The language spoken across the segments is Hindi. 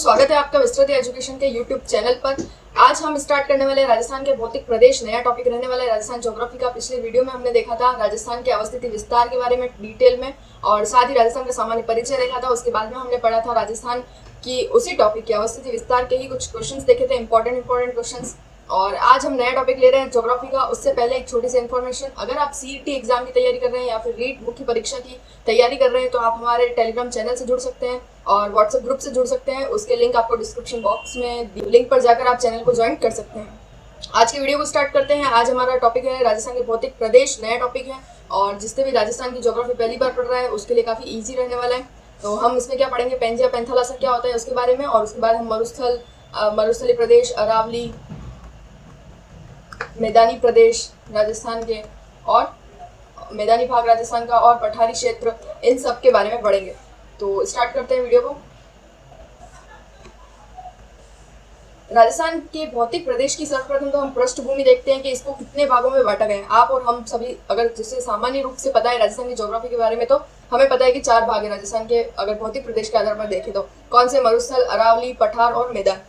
स्वागत है आपका विस्तृत एजुकेशन के यूट्यूब चैनल पर। आज हम स्टार्ट करने वाले राजस्थान के भौतिक प्रदेश। नया टॉपिक रहने वाला है राजस्थान ज्योग्राफी का। पिछले वीडियो में हमने देखा था राजस्थान के अवस्थिति विस्तार के बारे में डिटेल में, और साथ ही राजस्थान का सामान्य परिचय देखा था। उसके बाद में हमने पढ़ा था राजस्थान की उसी टॉपिक के अवस्थिति विस्तार के ही कुछ क्वेश्चंस देखे थे, इंपॉर्टेंट क्वेश्चंस। और आज हम नया टॉपिक ले रहे हैं ज्योग्राफी का। उससे पहले एक छोटी सी इन्फॉर्मेशन, अगर आप सीईटी एग्जाम की तैयारी कर रहे हैं या फिर रीट मुख्य परीक्षा की तैयारी कर रहे हैं तो आप हमारे टेलीग्राम चैनल से जुड़ सकते हैं और व्हाट्सएप ग्रुप से जुड़ सकते हैं। उसके लिंक आपको डिस्क्रिप्शन बॉक्स में, लिंक पर जाकर आप चैनल को ज्वाइन कर सकते हैं। आज की वीडियो को स्टार्ट करते हैं। आज हमारा टॉपिक है राजस्थान के भौतिक प्रदेश। नया टॉपिक है और जिससे भी राजस्थान की ज्योग्राफी पहली बार पढ़ रहा है उसके लिए काफ़ी ईजी रहने वाला है। तो हम इसमें क्या पढ़ेंगे, पेंजिया पैंथालासा क्या होता है उसके बारे में, और उसके बाद हम मरुस्थलीय प्रदेश, अरावली, मैदानी प्रदेश राजस्थान के और मैदानी भाग राजस्थान का और पठारी क्षेत्र, इन सब के बारे में पढ़ेंगे। तो स्टार्ट करते हैं वीडियो को। राजस्थान के भौतिक प्रदेश की सर्वप्रथम तो हम पृष्ठभूमि देखते हैं कि इसको कितने भागों में बांटा गया है। आप और हम सभी अगर जिसे सामान्य रूप से पता है राजस्थान की ज्योग्राफी के बारे में, तो हमें पता है कि 4 भाग है राजस्थान के। अगर भौतिक प्रदेश के आधार पर देखें तो कौन से, मरुस्थल, अरावली, पठार और मैदान।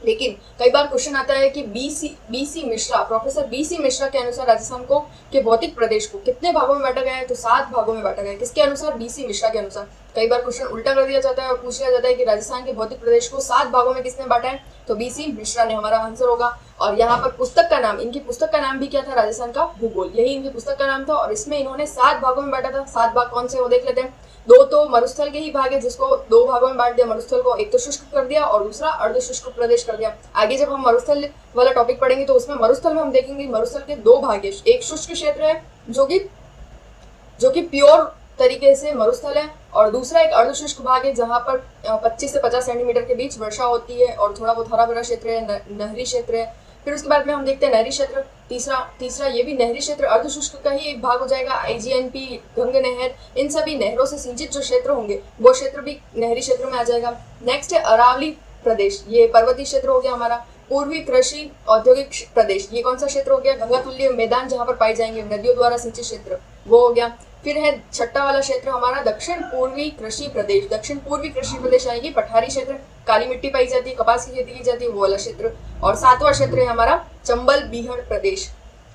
लेकिन कई बार क्वेश्चन आता है कि BC Mishra, professor BC Mishra के अनुसार राजस्थान को के भौतिक प्रदेश को कितने भागों में बांटा गया है, तो 7 भागों में बांटा गया है। किसके अनुसार? बीसी मिश्रा के अनुसार। कई बार क्वेश्चन उल्टा कर दिया जाता है और पूछ लिया जाता है कि राजस्थान के भौतिक प्रदेश को 7 भागों में किसने बांटा है, तो बीसी मिश्रा ने हमारा आंसर होगा। और यहाँ पर पुस्तक का नाम, इनकी पुस्तक का नाम भी क्या था? राजस्थान का भूगोल, यही इनकी पुस्तक का नाम था। और इसमें इन्होंने 7 भागों में बांटा था। 7 भाग कौन से वो देख लेते हैं। 2 तो मरुस्थल के ही भाग है, जिसको 2 भागों में बांट दिया। मरुस्थल को एक तो शुष्क कर दिया और दूसरा अर्धशुष्क प्रदेश कर दिया। आगे जब हम मरुस्थल वाला टॉपिक पढ़ेंगे तो उसमें मरुस्थल में हम देखेंगे मरुस्थल के 2 भाग है। एक शुष्क क्षेत्र है जो कि प्योर तरीके से मरुस्थल है, और दूसरा एक अर्धशुष्क भाग है जहाँ पर 25 से 50 सेंटीमीटर के बीच वर्षा होती है और थोड़ा बहुत हरा भरा क्षेत्र है, नहरी क्षेत्र है। फिर उसके बाद में हम देखते हैं नहरी क्षेत्र। तीसरा ये भी नहरी क्षेत्र अर्धशुष्क का ही एक भाग हो जाएगा। IGNP, गंग नहर, इन सभी नहरों से सिंचित जो क्षेत्र होंगे वो क्षेत्र भी नहरी क्षेत्र में आ जाएगा। नेक्स्ट है अरावली प्रदेश, ये पर्वतीय क्षेत्र हो गया हमारा। पूर्वी कृषि औद्योगिक प्रदेश, ये कौन सा क्षेत्र हो गया? गंगा तुल्य मैदान जहाँ पर पाई जाएंगे नदियों द्वारा सिंचित क्षेत्र, वो हो गया। फिर है छठा वाला क्षेत्र हमारा दक्षिण पूर्वी कृषि प्रदेश। दक्षिण पूर्वी कृषि प्रदेश आएगी पठारी क्षेत्र, काली मिट्टी पाई जाती है, कपास की खेती की जाती है, वो वाला क्षेत्र। और 7वां क्षेत्र है हमारा चंबल बीहड़ प्रदेश।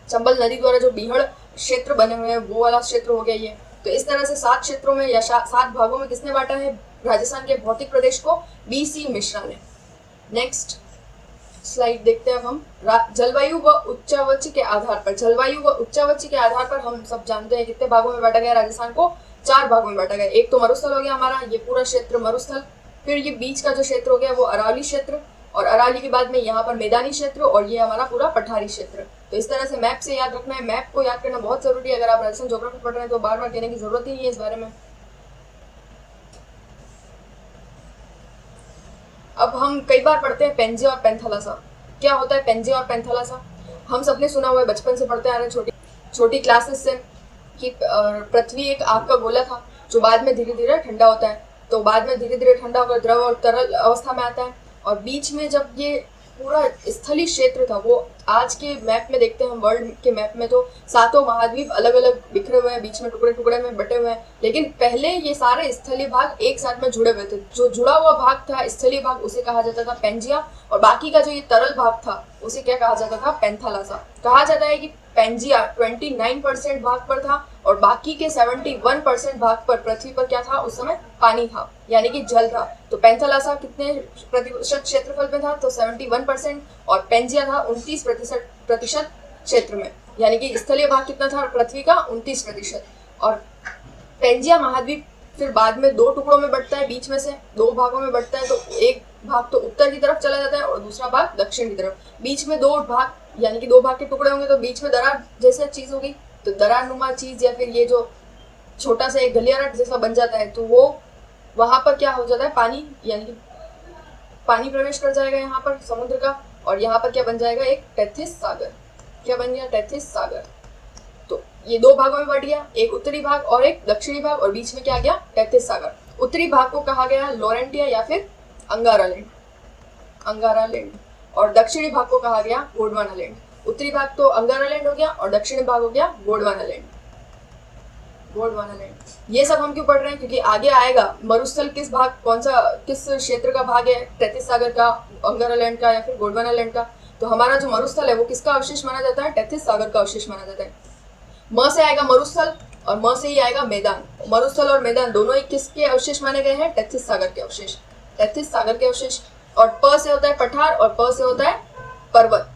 चंबल नदी द्वारा जो बीहड़ क्षेत्र बने हुए हैं वो वाला क्षेत्र हो गया ये। तो इस तरह से 7 क्षेत्रों में या 7 भागों में किसने बांटा है राजस्थान के भौतिक प्रदेश को? बीसी मिश्रा ने। नेक्स्ट स्लाइड देखते हैं अब हम। जलवायु व उच्चावच के आधार पर, जलवायु व उच्चावच के आधार पर हम सब जानते हैं कितने भागों में बांटा गया राजस्थान को? 4 भागों में बांटा गया। एक तो मरुस्थल हो गया हमारा, ये पूरा क्षेत्र मरुस्थल। फिर ये बीच का जो क्षेत्र हो गया वो अरावली क्षेत्र, और अरावली के बाद में यहाँ पर मैदानी क्षेत्र, और ये हमारा पूरा पठारी क्षेत्र। तो इस तरह से मैप से याद रखना है। मैप को याद करना बहुत जरूरी है। अगर आप राजस्थान ज्योग्राफी पढ़ रहे हैं तो बार बार कहने की जरूरत ही नहीं है इस बारे में। अब हम कई बार पढ़ते हैं पेंजिया और पैंथालासा। क्या होता है पेंजिया और पैंथालासा? हम सबने सुना हुआ है, बचपन से पढ़ते आ रहे हैं छोटी क्लासेस से, कि पृथ्वी एक आग का गोला था जो बाद में धीरे धीरे ठंडा होता है। तो बाद में धीरे धीरे ठंडा होकर द्रव और तरल अवस्था में आता है, और बीच में जब ये पूरा स्थलीय क्षेत्र था, वो आज के मैप में देखते हैं हम, वर्ल्ड के मैप में तो 7 महाद्वीप अलग अलग बिखरे हुए हैं, बीच में टुकड़े टुकड़े में बटे हुए हैं। लेकिन पहले ये सारे स्थलीय भाग एक साथ में जुड़े हुए थे। जो जुड़ा हुआ भाग था स्थलीय भाग, उसे कहा जाता था पेंजिया, और बाकी का जो ये तरल भाग था उसे क्या कहा जाता था? पैंथालासा। कहा जाता है कि पेंजिया 29% भाग पर था और बाकी के 71% भाग पर पृथ्वी पर क्या था? उस समय पानी था, यानी कि जल था। तो पैंथालासा कितने प्रतिशत क्षेत्रफल में था? तो 71%, और पेंजिया था 29% क्षेत्र में, यानी कि स्थलीय भाग कितना था पृथ्वी का? 29%। और पेंजिया महाद्वीप फिर बाद में 2 टुकड़ों में बढ़ता है, बीच में से 2 भागों में बढ़ता है। तो एक भाग तो उत्तर की तरफ चला जाता है और दूसरा भाग दक्षिण की तरफ। बीच में 2 भाग, यानी कि 2 भाग के टुकड़े होंगे, तो बीच में दरार जैसा चीज होगी, तो दरार नुमा चीज, या फिर ये जो छोटा सा एक गलियारा जैसा बन जाता है, तो वो वहां पर क्या हो जाता है? पानी, यानी कि पानी प्रवेश कर जाएगा यहाँ पर समुद्र का, और यहाँ पर क्या बन जाएगा? एक टेथिस सागर। क्या बन गया? टेथिस सागर। तो ये 2 भागों में बढ़ गया, एक उत्तरी भाग और एक दक्षिणी भाग, और बीच में क्या गया? टेथिस सागर। उत्तरी भाग को कहा गया लॉरेंटिया या फिर अंगारा लैंड, और दक्षिणी भाग को कहा गया गोंडवाना लैंड। उत्तरी भाग तो अंगारा लैंड हो गया और दक्षिणी भाग हो गया गोंडवाना लैंड। गोंडवाना लैंड। ये सब हम क्यों पढ़ रहे हैं, क्योंकि आगे आएगा मरुस्थल किस भाग, कौन सा किस क्षेत्र का भाग है, तैतीस सागर का, अंगारा लैंड का या फिर गोंडवाना लैंड का। तो हमारा जो मरुस्थल है वो किसका अवशेष माना जाता है, तैतीस सागर का अवशेष माना जाता है। म से आएगा मरुस्थल और म से ही आएगा मैदान। मरुस्थल और मैदान दोनों ही किसके अवशेष माने गए हैं, तैतीस सागर के अवशेष, तैतीस सागर के अवशेष। और प से होता है पठार और प से होता है पर्वत।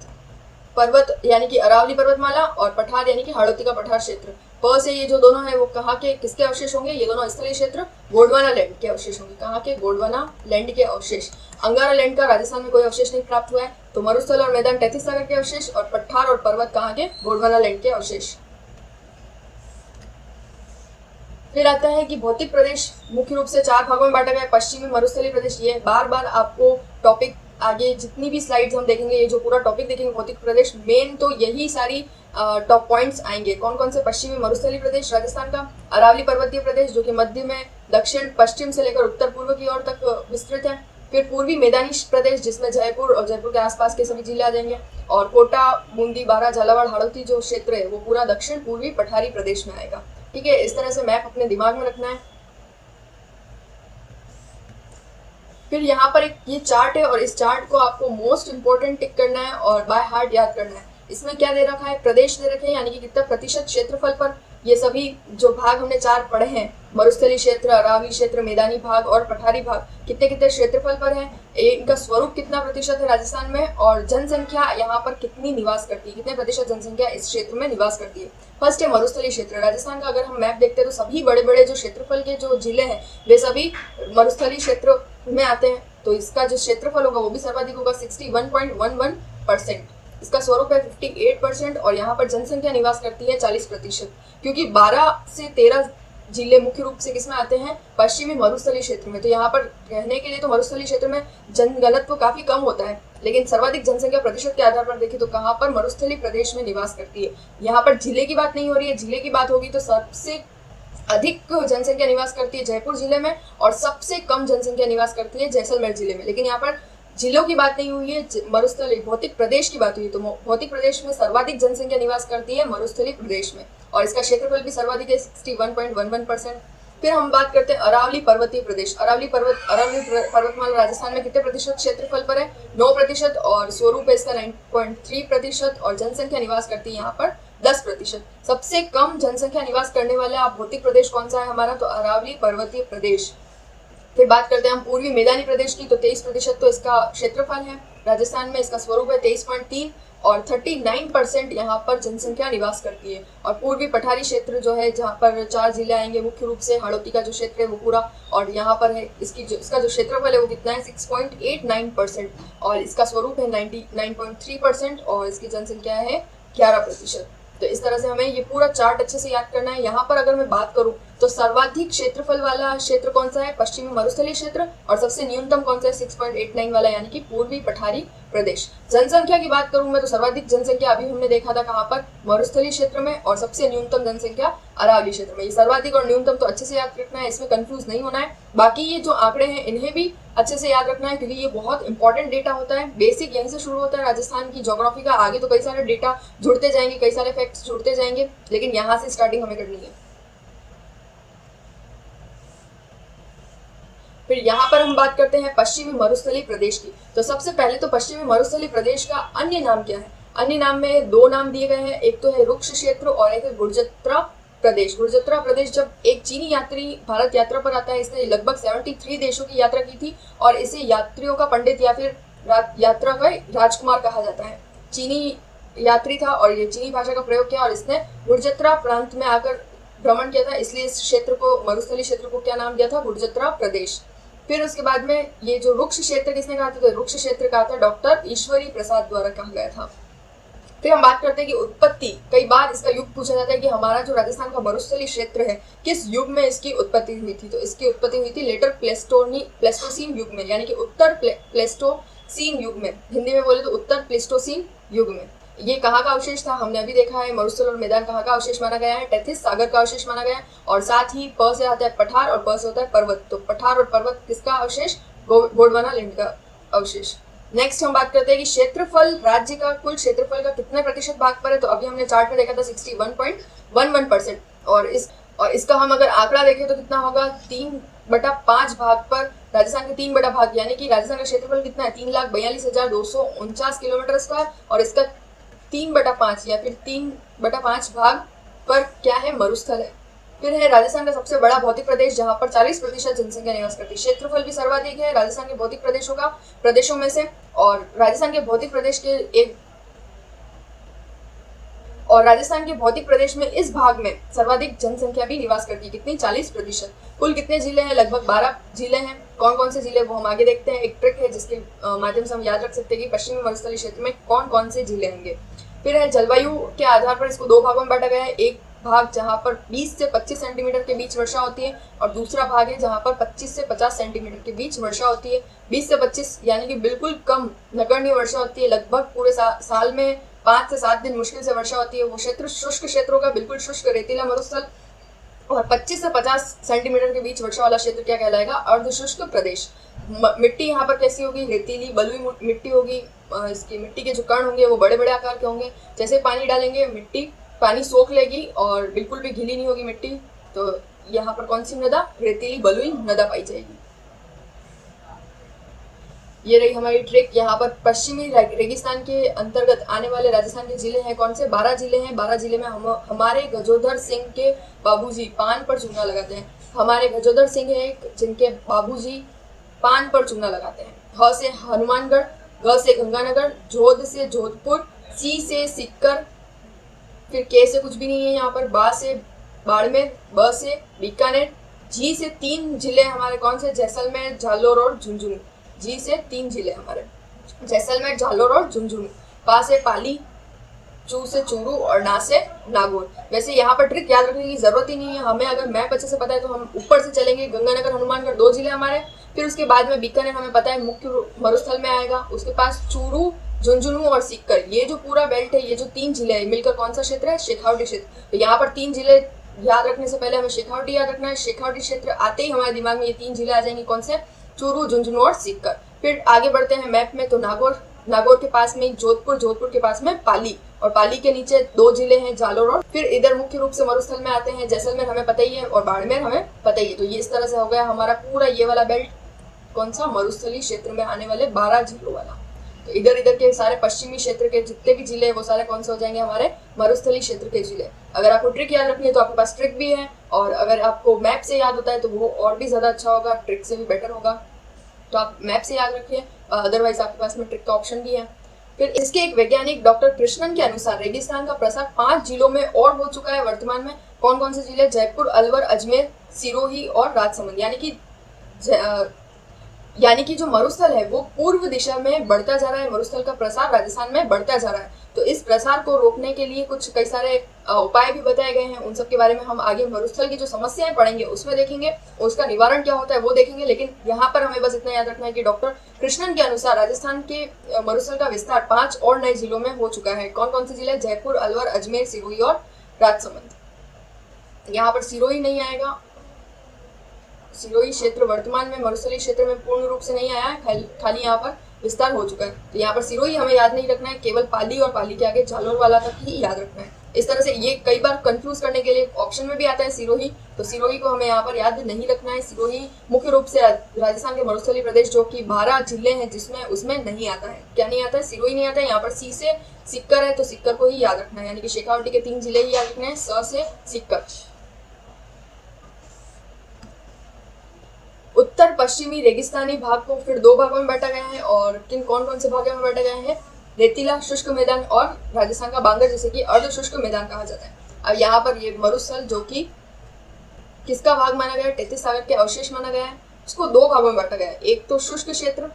पर्वत यानी कि अरावली पर्वतमाला और पठार यानी कि हाड़ौती का पठार क्षेत्र। प से ये जो दोनों है वो कहाँ के किसके अवशेष होंगे, ये दोनों स्थलीय क्षेत्र गोंडवाना लैंड के अवशेष होंगे। कहाँ के, गोंडवाना लैंड के अवशेष। अंगारा लैंड का राजस्थान में कोई अवशेष नहीं प्राप्त हुआ है, तो मरुस्थल और मैदान तैतीस सागर के अवशेष और पठार और पर्वत कहाँ के, गोंडवाना लैंड के अवशेष। फिर आता है कि भौतिक प्रदेश मुख्य रूप से चार भागों में बांटा गया है। पश्चिमी मरुस्थलीय प्रदेश, ये बार बार आपको टॉपिक आगे जितनी भी स्लाइड्स हम देखेंगे, ये जो पूरा टॉपिक देखेंगे भौतिक प्रदेश, मेन तो यही सारी टॉप पॉइंट्स आएंगे। कौन कौन से, पश्चिमी मरुस्थलीय प्रदेश राजस्थान का, अरावली पर्वतीय प्रदेश जो कि मध्य में दक्षिण पश्चिम से लेकर उत्तर पूर्व की ओर तक विस्तृत है। फिर पूर्वी मैदानी प्रदेश जिसमें जयपुर और जयपुर के आसपास के सभी जिले आ जाएंगे। और कोटा, बूंदी, बारा, झालावाड़, हाड़ौती जो क्षेत्र है वो पूरा दक्षिण पूर्वी पठारी प्रदेश में आएगा। ठीक है, इस तरह से मैप अपने दिमाग में रखना है। फिर यहाँ पर एक ये चार्ट है और इस चार्ट को आपको मोस्ट इंपोर्टेंट टिक करना है और बाय हार्ट याद करना है। इसमें क्या दे रखा है, प्रदेश दे रखे हैं, यानी कि कितना प्रतिशत क्षेत्रफल पर ये सभी जो भाग हमने चार पढ़े हैं, मरुस्थलीय क्षेत्र, अरावली क्षेत्र, मैदानी भाग और पठारी भाग, कितने कितने क्षेत्रफल पर है, इनका स्वरूप कितना प्रतिशत है राजस्थान में, और जनसंख्या यहाँ पर कितनी निवास करती है, कितने प्रतिशत जनसंख्या इस क्षेत्र में निवास करती है। फर्स्ट है मरुस्थलीय क्षेत्र। राजस्थान का अगर हम मैप देखते हैं तो सभी बड़े बड़े जो क्षेत्रफल के जो जिले हैं वे सभी मरुस्थलीय क्षेत्र में आते हैं। तो इसका जो क्षेत्रफल होगा वो भी सर्वाधिक होगा, 61.11%। इसका स्वरूप है 58% और यहाँ पर जनसंख्या निवास करती है 40%, क्योंकि 12 से 13 जिले मुख्य रूप से किसमें आते हैं, पश्चिमी मरुस्थलीय क्षेत्र में। तो यहाँ पर रहने के लिए तो मरुस्थलीय क्षेत्र में जनघनत्व काफी कम होता है, लेकिन सर्वाधिक जनसंख्या प्रतिशत के आधार पर देखें तो कहाँ पर मरुस्थलीय प्रदेश में निवास करती है। यहाँ पर जिले की बात नहीं हो रही है, जिले की बात होगी तो सबसे अधिक जनसंख्या निवास करती है जयपुर जिले में और सबसे कम जनसंख्या निवास करती है जैसलमेर जिले में। लेकिन यहाँ पर जिलों की बात नहीं हुई है, मरुस्थलीय भौतिक प्रदेश की बात हुई। तो भौतिक प्रदेश में सर्वाधिक जनसंख्या निवास करती है मरुस्थलीय प्रदेश में और इसका क्षेत्रफल भी सर्वाधिक है, 61.11%। फिर हम बात करते हैं अरावली पर्वतीय प्रदेश। अरावली पर्वतमाला राजस्थान में कितने प्रतिशत क्षेत्रफल पर है, 9% और स्वरूप है इसका 9.3% और जनसंख्या निवास करती है यहाँ पर 10%। सबसे कम जनसंख्या निवास करने वाला भौतिक प्रदेश कौन सा है हमारा, तो अरावली पर्वतीय प्रदेश। फिर बात करते हैं हम पूर्वी मैदानी प्रदेश की, तो 23% तो इसका क्षेत्रफल है राजस्थान में, इसका स्वरूप है 23.3 और 39% यहाँ पर जनसंख्या निवास करती है। और पूर्वी पठारी क्षेत्र जो है जहाँ पर 4 जिले आएंगे मुख्य रूप से, हाड़ौती का जो क्षेत्र है वो पूरा, और यहाँ पर है इसका जो क्षेत्रफल है वो कितना है, 6.89% और इसका स्वरूप है 99.3% और इसकी जनसंख्या है 11%। तो इस तरह से हमें ये पूरा चार्ट अच्छे से याद करना है। यहाँ पर अगर मैं बात करूँ तो सर्वाधिक क्षेत्रफल वाला क्षेत्र कौन सा है, पश्चिमी मरुस्थलीय क्षेत्र, और सबसे न्यूनतम कौन सा है, 6.89 वाला, यानी कि पूर्वी पठारी प्रदेश। जनसंख्या की बात करूँ मैं तो सर्वाधिक जनसंख्या अभी हमने देखा था कहाँ पर, मरुस्थलीय क्षेत्र में, और सबसे न्यूनतम जनसंख्या अरावली क्षेत्र में। ये सर्वाधिक और न्यूनतम तो अच्छे से याद रखना है, इसमें कंफ्यूज नहीं होना है। बाकी ये जो आंकड़े हैं इन्हें भी अच्छे से याद रखना है क्योंकि ये बहुत इंपॉर्टेंट डेटा होता है। बेसिक यहीं से शुरू होता है राजस्थान की ज्योग्राफी का, आगे तो कई सारे डेटा जुड़ते जाएंगे, कई सारे फैक्ट्स जुड़ते जाएंगे, लेकिन यहाँ से स्टार्टिंग हमें करनी है। फिर यहाँ पर हम बात करते हैं पश्चिमी मरुस्थलीय प्रदेश की। तो सबसे पहले तो पश्चिमी मरुस्थलीय प्रदेश का अन्य नाम क्या है, अन्य नाम में 2 नाम दिए गए हैं, एक तो है रुक्ष क्षेत्र और एक है गुर्जत्रा प्रदेश। गुर्जत्रा प्रदेश जब एक चीनी यात्री भारत यात्रा पर आता है, इसने लगभग 73 देशों की यात्रा की थी और इसे यात्रियों का पंडित या फिर यात्रा का राजकुमार कहा जाता है। चीनी यात्री था और ये चीनी भाषा का प्रयोग किया और इसने गुर्जत्रा प्रांत में आकर भ्रमण किया था, इसलिए इस क्षेत्र को, मरुस्थलीय क्षेत्र को क्या नाम दिया था, गुर्जत्रा प्रदेश। फिर उसके बाद में ये जो रुक्ष क्षेत्र किसने कहा था, तो रुक्ष क्षेत्र कहा था डॉक्टर ईश्वरी प्रसाद द्वारा कहा गया था। फिर हम बात करते हैं कि उत्पत्ति, कई बार इसका युग पूछा जाता है कि हमारा जो राजस्थान का मरुस्थलीय क्षेत्र है किस युग में इसकी उत्पत्ति हुई थी, तो इसकी उत्पत्ति हुई थी लेटर प्लेस्टोसीन युग में, यानी कि उत्तर प्लेस्टोसीन युग में। हिंदी में बोले तो उत्तर प्लेस्टोसीन युग में। ये कहाँ का अवशेष था, हमने अभी देखा है, मरुस्थल और मैदान कहाँ का अवशेष माना गया है, तैतीस सागर का अवशेष माना गया है, और साथ ही प से आता है पठार और प से होता है पर्वत। तो पठार और पर्वत किसका अवशेष, गोंडवाना लैंड का अवशेष। नेक्स्ट हम बात करते हैं कि क्षेत्रफल, राज्य का कुल क्षेत्रफल का कितने प्रतिशत भाग पर है, तो अभी हमने चार्ट में देखा था 61.11% और इसका हम अगर आंकड़ा देखें तो कितना होगा, 3/5 भाग पर राजस्थान के 3/भाग, यानी कि राजस्थान का क्षेत्रफल कितना है, 3,42,249 किलोमीटर स्क्वायर, और इसका 3/5 या फिर 3/5 भाग पर क्या है, मरुस्थल है। फिर है राजस्थान का सबसे बड़ा भौतिक प्रदेश जहां पर 40% जनसंख्या निवास करती है। क्षेत्रफल भी सर्वाधिक है राजस्थान के भौतिक प्रदेशों में से, और राजस्थान के भौतिक प्रदेश में इस भाग में सर्वाधिक जनसंख्या भी निवास करती है। कितनी, 40%। कुल कितने जिले हैं, लगभग 12 जिले हैं। कौन कौन से जिले वो हम आगे देखते हैं। एक ट्रिक है जिसके माध्यम से हम याद रख सकते हैं कि पश्चिमी मरुस्थलीय क्षेत्र में कौन कौन से जिले होंगे। फिर है जलवायु के आधार पर इसको 2 भागों में बांटा गया है। एक भाग जहां पर 20 से 25 सेंटीमीटर के बीच वर्षा होती है, और दूसरा भाग है जहां पर 25 से 50 सेंटीमीटर के बीच वर्षा होती है। 20 से 25 यानी कि बिल्कुल कम, नगण्य वर्षा होती है। लगभग पूरे साल में 5 से 7 दिन मुश्किल से वर्षा होती है। वो क्षेत्र शुष्क क्षेत्रों का, बिल्कुल शुष्क रेतीला मरुस्थल। और 25 से 50 सेंटीमीटर के बीच वर्षा वाला क्षेत्र क्या कहलाएगा, अर्धशुष्क प्रदेश। मिट्टी यहाँ पर कैसी होगी, रेतीली बलुई मिट्टी होगी। इसकी मिट्टी के जो कण होंगे वो बड़े बड़े आकार के होंगे। जैसे पानी डालेंगे पानी सोख लेगी और बिल्कुल भी गीली नहीं होगी मिट्टी। तो यहाँ पर कौन सी मृदा, रेतीली बलुई मृदा पाई जाएगी। ये रही हमारी ट्रिक। यहाँ पर पश्चिमी रेगिस्तान के अंतर्गत आने वाले राजस्थान के जिले हैं कौन से, 12 जिले हैं। 12 जिले में हमारे गजोधर सिंह के बाबूजी पान पर चूना लगाते हैं। हमारे गजोधर सिंह है जिनके बाबूजी पान पर चूना लगाते हैं। ह से हनुमानगढ़, ग से गंगानगर, जोध से जोधपुर, सी से सिक्कर, फिर के से कुछ भी नहीं है यहाँ पर, बा से बाड़मेर, ब से बीकानेर, जी से 3 जिले हमारे कौन से, जैसलमेर, जालोर और झुंझुनू। जी से 3 जिले हमारे, जैसलमेर, जालोर और झुंझुनू। पा से पाली, चू से चूरू और ना से नागौर। वैसे यहाँ पर ट्रिक याद रखने की जरूरत ही नहीं है। हमें अगर मैप अच्छे से पता है तो हम ऊपर से चलेंगे। गंगानगर, हनुमानगढ़ 2 जिले हमारे, फिर उसके बाद में बीकानेर हमें पता है मुख्य मरुस्थल में आएगा। उसके पास चूरू, झुंझुनू और सीकर, ये जो पूरा बेल्ट है, ये जो 3 जिले हैं मिलकर कौन सा क्षेत्र है, शेखावटी क्षेत्र। तो यहाँ पर 3 जिले याद रखने से पहले हमें शेखावटी याद रखना है। शेखावटी क्षेत्र आते ही हमारे दिमाग में ये 3 जिले आ जाएंगे, कौन से, चूरू, झुंझुनू और सीकर। फिर आगे बढ़ते हैं मैप में, तो नागौर के पास में जोधपुर के पास में पाली, और पाली के नीचे 2 जिले हैं, जालोर और, फिर इधर मुख्य रूप से मरुस्थल में आते हैं जैसलमेर हमें पता ही है, और बाड़मेर हमें पता ही है। तो ये इस तरह से हो गया हमारा पूरा ये वाला बेल्ट, कौन सा, मरुस्थलीय क्षेत्र में आने वाले 12 जिलों वाला। तो इधर के सारे पश्चिमी क्षेत्र के जितने भी जिले हैं वो सारे कौन से हो जाएंगे, हमारे मरुस्थलीय क्षेत्र के जिले। अगर आपको ट्रिक याद रखनी है तो आपके पास ट्रिक भी है, और अगर आपको मैप से याद होता है तो वो और भी ज्यादा अच्छा होगा, ट्रिक से भी बेटर होगा। तो आप मैप से याद रखिए, अदरवाइज आपके पास में ट्रिक का ऑप्शन भी है। फिर इसके एक वैज्ञानिक डॉक्टर कृष्णन के अनुसार रेगिस्तान का प्रसार 5 जिलों में और हो चुका है वर्तमान में। कौन कौन से जिले, जयपुर, अलवर, अजमेर, सिरोही और राजसमंद। यानी कि जो मरुस्थल है वो पूर्व दिशा में बढ़ता जा रहा है। मरुस्थल का प्रसार राजस्थान में बढ़ता जा रहा है। तो इस प्रसार को रोकने के लिए कुछ कई सारे उपाय भी बताए गए हैं। उन सब के बारे में हम आगे मरुस्थल की जो समस्याएं पढ़ेंगे उसमें देखेंगे, उसका निवारण क्या होता है वो देखेंगे। लेकिन यहाँ पर हमें बस इतना याद रखना है कि डॉक्टर कृष्णन के अनुसार राजस्थान के मरुस्थल का विस्तार 5 और नए जिलों में हो चुका है। कौन कौन से जिले, जयपुर, अलवर, अजमेर, सिरोही और राजसमंद। यहाँ पर सिरोही नहीं आएगा। सिरोही क्षेत्र वर्तमान में मरुस्थलीय क्षेत्र में पूर्ण रूप से नहीं आया है, खाली यहाँ पर विस्तार हो चुका है। तो यहाँ पर सिरोही हमें याद नहीं रखना है, केवल पाली और पाली के आगे जालोर वाला तक ही याद रखना है। इस तरह से ये कई बार कंफ्यूज करने के लिए ऑप्शन में भी आता है सिरोही, तो सिरोही को हमें यहाँ पर याद नहीं रखना है। सिरोही मुख्य रूप से राजस्थान के मरुस्थलीय प्रदेश जो कि 12 जिले हैं जिसमें उसमें नहीं आता है। क्या नहीं आता है, सिरोही नहीं आता है। यहाँ पर सी से सिक्कर है तो सिक्कर को ही याद रखना है, यानी कि शेखावटी के 3 जिले ही याद रखने हैं, स से सिक्कर। उत्तर पश्चिमी रेगिस्तानी भाग को फिर 2 भागों में बांटा गया है, और कौन कौन से भागों में बांटा गया है, रेतीला शुष्क मैदान और राजस्थान का बांगर जिसे कि अर्ध शुष्क मैदान कहा जाता है। अब यहाँ पर ये मरुस्थल जो कि किसका भाग माना गया है, 33 सागर के अवशेष माना गया है, उसको 2 भागों में बांटा गया है। एक तो शुष्क क्षेत्र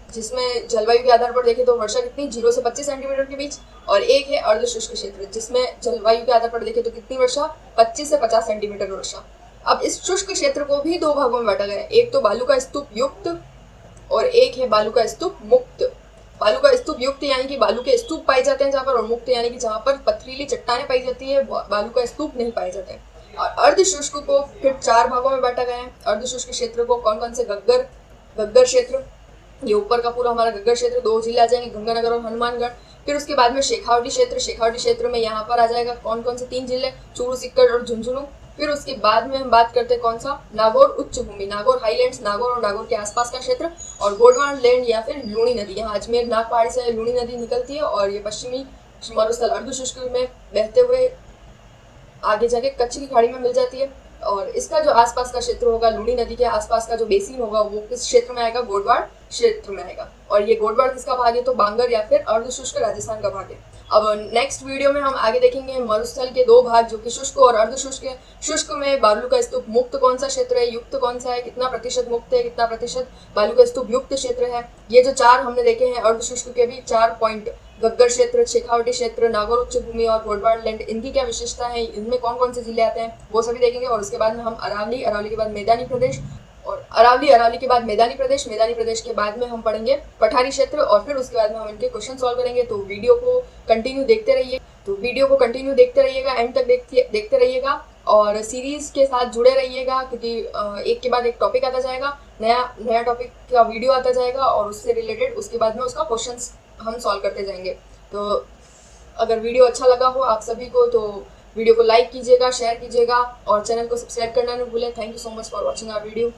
जिसमें जलवायु के आधार पर देखें तो वर्षा कितनी, 0 से 25 सेंटीमीटर के बीच, और एक है अर्ध शुष्क क्षेत्र जिसमें जलवायु के आधार पर देखें तो कितनी वर्षा, 25 से 50 सेंटीमीटर वर्षा। अब इस शुष्क क्षेत्र को भी 2 भागों में बांटा गया है। एक तो बालू का स्तूप युक्त और एक है बालू का स्तूप मुक्त। बालू का स्तूप युक्त यानी कि बालू के स्तूप पाए जाते हैं जहाँ पर, और मुक्त यानी कि जहाँ पर पथरीली चट्टानें पाई जाती है, बालू का स्तूप नहीं पाए जाते हैं। और अर्ध शुष्क को फिर 4 भागों में बांटा गया है। अर्ध शुष्क क्षेत्र को कौन कौन से, गग्गर क्षेत्र, ये ऊपर का पूरा हमारा गग्गर क्षेत्र, 2 जिले आ जाएंगे, गंगानगर और हनुमानगढ़। फिर उसके बाद में शेखावटी क्षेत्र, शेखावटी क्षेत्र में यहाँ पर आ जाएगा कौन कौन से 3 जिले, चूरू, सिक्कर और झुंझुनू। फिर उसके बाद में हम बात करते हैं कौन सा, नागौर उच्च भूमि, नागौर हाईलैंड्स, नागौर और नागौर के आसपास का क्षेत्र, और गोंडवाना लैंड या फिर लूणी नदी। यहाँ अजमेर नाग पहाड़ी से लूणी नदी निकलती है और ये पश्चिमी मरुस्थल अर्धशुष्क में बहते हुए आगे जाके कच्छ की खाड़ी में मिल जाती है। और इसका जो आसपास का क्षेत्र होगा, लूणी नदी के आसपास का जो बेसिन होगा, वो किस क्षेत्र में आएगा, गोडवाड़ क्षेत्र में आएगा। और ये गोडवाड़ किसका भाग है, तो बांगर या फिर अर्धशुष्क राजस्थान का भाग है। अब नेक्स्ट वीडियो में हम आगे देखेंगे मरुस्थल के 2 भाग जो कि शुष्क और अर्धशुष्क है। शुष्क में बालू का स्तूप मुक्त कौन सा क्षेत्र है, युक्त कौन सा है, कितना प्रतिशत मुक्त है, कितना प्रतिशत बालू का स्तूप युक्त क्षेत्र है। ये जो 4 हमने देखे हैं अर्धशुष्क के भी 4 पॉइंट, गग्गर क्षेत्र, शेखावटी क्षेत्र, नागौर उच्च भूमि और गोडवाड़ लैंड, इनकी क्या विशेषता है, इनमें कौन कौन से जिले आते हैं, वो सभी देखेंगे। और उसके बाद में हम अरावली, अरावली के बाद मैदानी प्रदेश, और अरावली, अरावली के बाद मैदानी प्रदेश, मैदानी प्रदेश के बाद में हम पढ़ेंगे पठारी क्षेत्र, और फिर उसके बाद में हम इनके क्वेश्चन सॉल्व करेंगे। तो वीडियो को कंटिन्यू देखते रहिए, एंड तक देखते रहिएगा और सीरीज के साथ जुड़े रहिएगा, क्योंकि एक के बाद एक टॉपिक आता जाएगा, नया टॉपिक का वीडियो आता जाएगा और उससे रिलेटेड उसके बाद में उसका क्वेश्चंस हम सॉल्व करते जाएंगे। तो अगर वीडियो अच्छा लगा हो आप सभी को तो वीडियो को लाइक कीजिएगा, शेयर कीजिएगा और चैनल को सब्सक्राइब करना न भूलें। Thank you so much for watching our video.